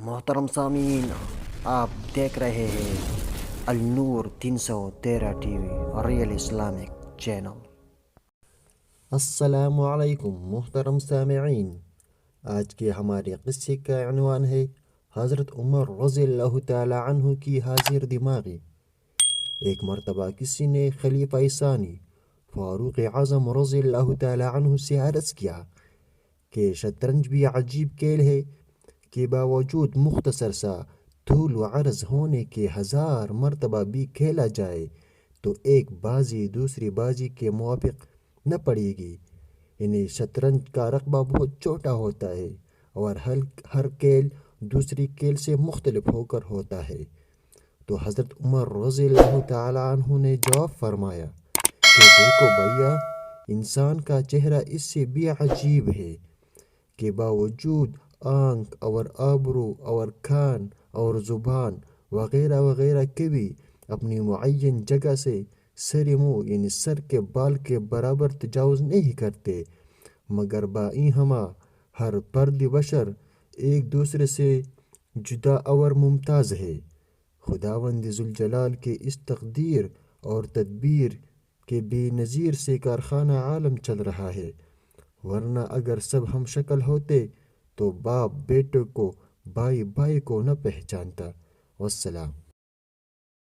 محترم سامعین، آپ دیکھ رہے ہیں النور 313 T V real Islamic channel. السلام علیکم محترم سامعین، آج کے ہمارے قصے کا عنوان ہے حضرت عمر رضی اللہ تعالی عنہ کی حاضر دماغی۔ ایک مرتبہ کسی نے خلیفہ ثانی فاروق اعظم رضی اللہ تعالی عنہ سے عرض کیا کہ شطرنج بھی عجیب کھیل ہے کہ باوجود مختصر سا طول و عرض ہونے کے 1000 مرتبہ بھی کھیلا جائے تو ایک بازی دوسری بازی کے موافق نہ پڑے گی۔ انہیں شطرنج کا رقبہ بہت چھوٹا ہوتا ہے اور ہر کھیل دوسری کھیل سے مختلف ہو کر ہوتا ہے۔ تو حضرت عمر رضی اللہ تعالی عنہ نے جواب فرمایا کہ دیکھو بھیا، انسان کا چہرہ اس سے بھی عجیب ہے کہ باوجود آنکھ اور آبرو اور کان اور زبان وغیرہ وغیرہ کے بھی اپنی معین جگہ سے سر منہ یعنی سر کے بال کے برابر تجاوز نہیں کرتے، مگر بائی ہما ہر فرد بشر ایک دوسرے سے جدا اور ممتاز ہے۔ خداوند ذوالجلال کے اس تقدیر اور تدبیر کے بے نظیر سے کارخانہ عالم چل رہا ہے، ورنہ اگر سب ہم شکل ہوتے تو باپ بیٹے کو، بھائی بھائی کو نہ پہچانتا۔ والسلام۔